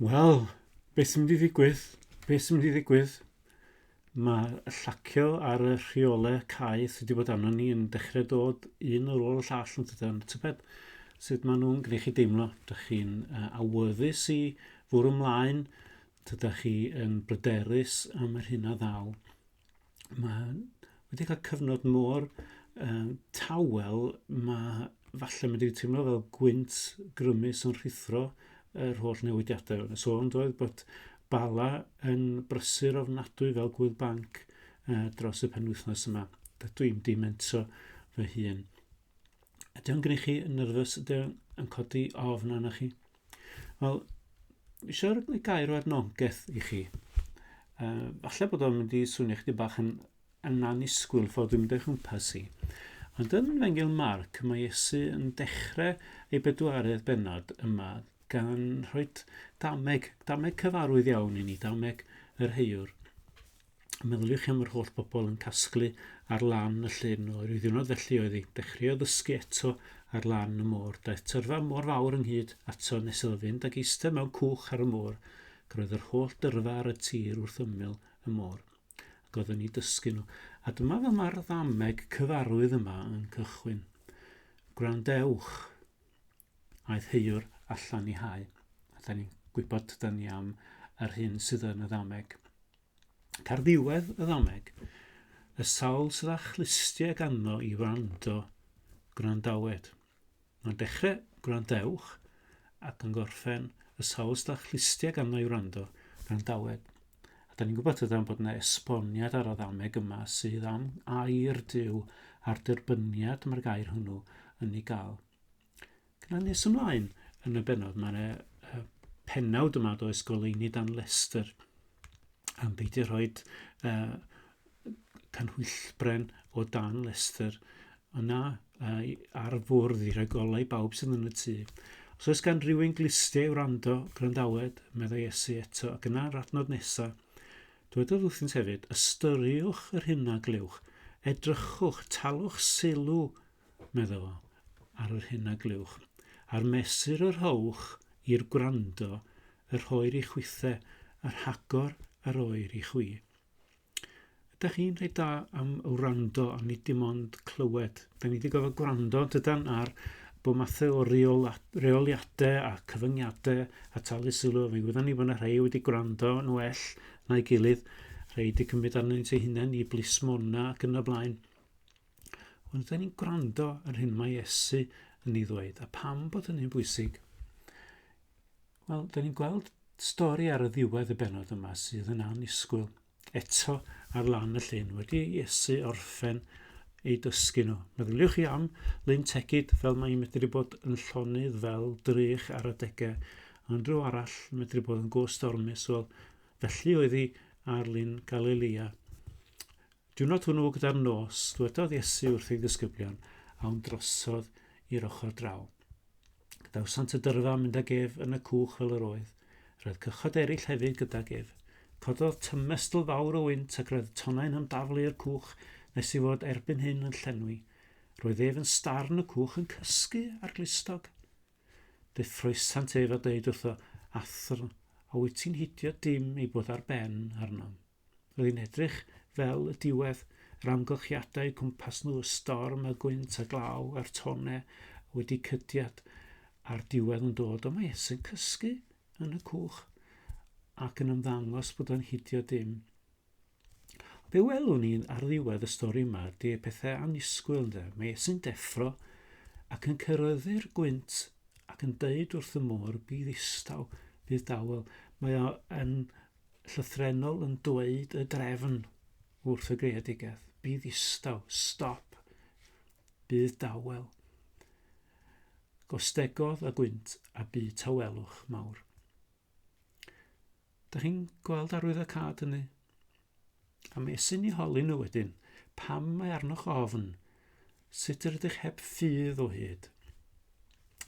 Wel, beth sy'n mynd i ddigwydd? Beth sy'n mynd i ddigwydd? Mae y llacio ar y rheolau cae sydd wedi bod arno ni yn dechrau dod un ar ôl y llall yn dydyn. Tybed sut maen nhw'n gwneud chi deimlo? Dych chi'n awyddus i fwrw ymlaen? Dydych chi yn bryderus am yr hyn a ddaw? Mae wedi cael cyfnod mor tawel, mae falle wedi teimlo fel gwynt grymus yn rhithro yr holl newidiadau. So ond oedd bod Bala yn brysur ofnadwy fel gwydd banc dros y penwythnos yma. Dydw i'n dimento fy hun. Ydy o'n gwneud chi yn nyrfys? Ydy o'n codi ofn arna chi? Wel, eisiau rhoi gair o adnogaeth i chi. Falle bod o'n mynd i swnio chdi bach yn annisgwyl ffordd dwi'n mynd eich chwmpas i. Ond yn Fengil Marc, mae Iesu yn dechrau ei bedwaredd benod yma gan rhoi dameg cyfarwydd iawn i ni, dameg yr heiwr. Meddyliwch chi am yr holl bobl yn casglu ar lan y llyn o'r ddiwrnod felly oedd hi dechrau ddysgu eto ar lan y môr. Daeth tyrfa mor fawr ynghyd ato nes iddo fynd ac eistedd mewn cwch ar y môr. Roedd yr holl dyrfa ar y tir wrth ymyl y môr. Ac oedden ni dysgu nhw. A dyma fel mae'r ddameg cyfarwydd yma yn cychwyn. Gwrandewch, aeth heiwr allan i hau. A da ni'n gwybod da ni am yr hyn sydd yn y ddameg. Ac ar ddiwedd y ddameg, y sawl sydd â chlustiau ganddo i wrando gwrandawed. Mae'n dechrau gwrandewch ac yn gorffen y sawl sydd â chlustiau ganddo i wrando gwrandawed. A da ni'n gwybod ydym bod yna esboniad ar y ddameg yma sydd am air Duw a'r derbyniad mae'r gair hwnnw yn ei gael. Gyda nes ymlaen yn y benod, mae'n pennawd yma o ysgoleuni Dan Lester am beidio rhoi canhwyllbren o Dan Lester yna ar fwrdd i rhoi golau bawb sydd yn y tŷ. Os oes gan rhywun glistiau i wrando gwrandawed, meddai Iesu eto, ac yna'r adnod nesaf, dywedodd wrthynt hefyd, ystyriwch yr hyn a glywch, edrychwch, talwch sylw, meddwl ar yr hyn a glywch, a'r mesur yr howch i'r gwrando, yr hoer i chwythau, yr hagor yr oer i chwi. Ydych chi'n rhaid da am wrando a nid dim ond clywed. Da ni wedi gofod gwrando dydan ar bod mathau o reoliadau a cyfyngiadau a talu sylw. Fe gwyddan ni bod yna rhai wedi gwrando yn well na'i gilydd. Rhai wedi cymryd arnynt eu hunain i blismona ac yn y blaen. Ond da ni'n gwrando ar hyn mae Iesu yn ei ddweud. A pam bod hynny'n bwysig? Wel, da ni'n gweld stori ar y ddiwedd y benod yma sydd yn annisgwyl. Eto ar lan y llyn wedi Iesu orffen ei dysgu nhw. Meddyliwch chi am Lyn Tegid fel mae'n medru bod yn llonydd fel drych ar y degau. Ond rhyw arall medru bod yn gostormus. Wel, felly oedd hi ar Lyn Galilea. Diwrnod hwnnw gyda'r nos, dywedodd Iesu wrth ei ddisgyblion a ond drosodd i'r ochr draw. Dawsant y dyrfa mynd ag ef yn y cwch fel yr oedd. Roedd cychod eraill hefyd gydag ef. Cododd tymestl fawr o wynt ac roedd tonau'n ymdaflu i'r cwch nes i fod erbyn hyn yn llenwi. Roedd ef yn starn y cwch yn cysgu ar glistog. Deffroesant ef a dweud wrtho, athro, a wyt ti'n hidio dim i bod ar ben arno. Roedd hi'n edrych fel y diwedd, yr amgylchiadau cwmpas nhw y storm a gwynt a glaw a'r tonau wedi cydiad a'r diwedd yn dod. O mae Iesu'n cysgu yn y cwch ac yn ymddangos bod o'n hidio dim. Be welwn ni ar ddiwedd y stori yma ydy pethau annisgwyl. Mae Iesu'n deffro ac yn cyrraeddu'r gwynt ac yn deud wrth y môr bydd istaw, bydd dawel. Mae o yn llythrenol yn dweud y drefn wrth y greadigaeth. Bydd istaw, stop, bydd dawel. Gostegodd a gwynt a bydd tawelwch mawr. Dych chi'n gweld arwyddocâd hynny? A mae Iesu'n ei holi nhw wedyn, pam mae arnoch ofn, sut ydych heb ffydd o hyd.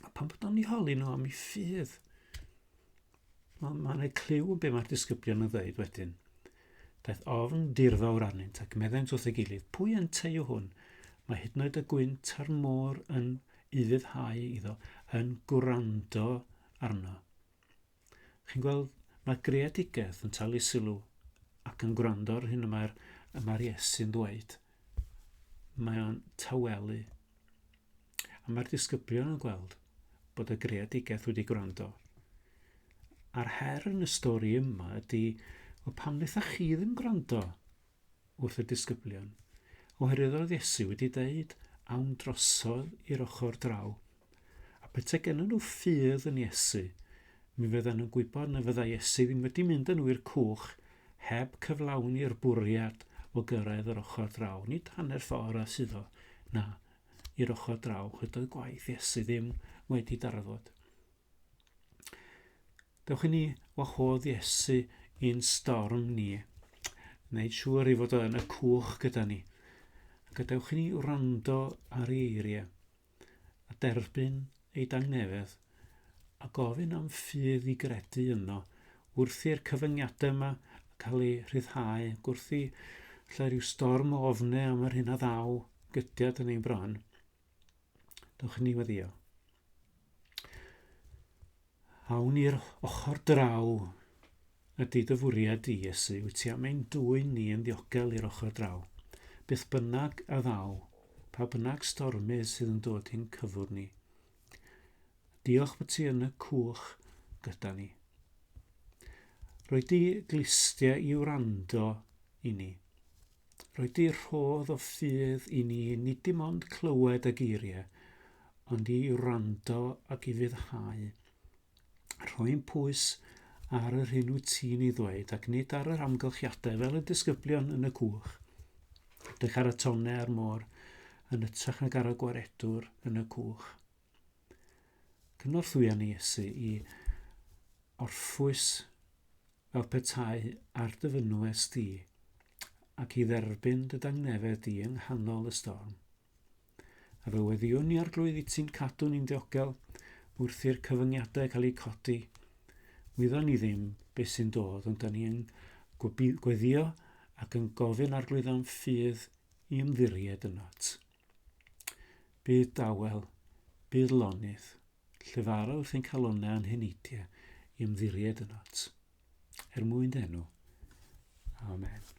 A pam bod nhw'n ei holi nhw am ei ffydd? Mae'n ei cliw be mae'r disgyblion yn dweud wedyn. Daeth ofn dirfawr arnynt ac meddent wrth ei gilydd, pwy yn yw hwn? Mae hyd yn oed y gwynt a'r môr yn iddyddhau iddo, yn gwrando arno. Chi'n gweld, mae greadigaeth yn talu sylw ac yn gwrando ar hyn mae'r Iesu'n dweud. Mae o'n tawelu. A mae'r disgyblion yn gweld bod y greadigaeth wedi gwrando. A'r her yn y stori yma ydy, o pam wnaethoch chi ddim gwrando wrth y disgyblion? Oherwydd oedd Iesu wedi deud, awn drosodd i'r ochr draw. A petai gen nhw ffydd yn Iesu, mi fyddan nhw'n gwybod na fydda Iesu ddim wedi mynd â nhw i'r cwch heb cyflawni'r bwriad o gyrraedd yr ochr draw. Nid hanner ffordd a sydd o, na, i'r ochr draw, chydoedd gwaith Iesu ddim wedi darfod. Dewch i ni wahodd Iesu i'n storm ni. Wneud siŵr i fod yn y cwch gyda ni. Gadewch i ni wrando ar ei eiriau a derbyn ei dangnefedd a gofyn am ffydd i gredu yno wrth i'r cyfyngiadau yma cael ei rhyddhau, wrth i lle rhyw storm o ofnau am yr hyn a ddaw gydiad yn ein bron. Dewch i ni weddio. Awn i'r ochr draw ydy dy fwriad i, Iesu, wyt ti am ein dwyn ni yn ddiogel i'r ochr draw. Byth bynnag a ddaw, pa bynnag stormydd sydd yn dod i'n cyfwr ni. Diolch bod ti yn y cwch gyda ni. Rwy di glistiau i wrando i ni. Rwy di rhodd o ffydd i ni nid dim ond clywed y geiriau, ond i wrando ac i fyddhau. Rhoi'n pwys ar yr hyn wyt ti'n ei ddweud ac nid ar yr amgylchiadau fel y disgyblion yn y cwch. Dych ar y tonau a'r môr yn ytrach nag ar y gwaredwr yn y cwch. Cynorthwya ni Iesu i orffwys fel petai ar dy fynwes di ac i dderbyn dy dangnefedd di yng nghanol y storm. A fe weddiwn ni arglwydd i ti'n cadw ni'n diogel wrth i'r cyfyngiadau cael eu codi. Wyddon ni ddim beth sy'n dod, ond da ni'n gweddio ac yn gofyn arglwydd am ffydd i ymddiried yn not. Bydd dawel, bydd lonydd, llyfara wrth ein calonnau yn heneidiau i ymddiried yn not. Er mwyn enw. Amen.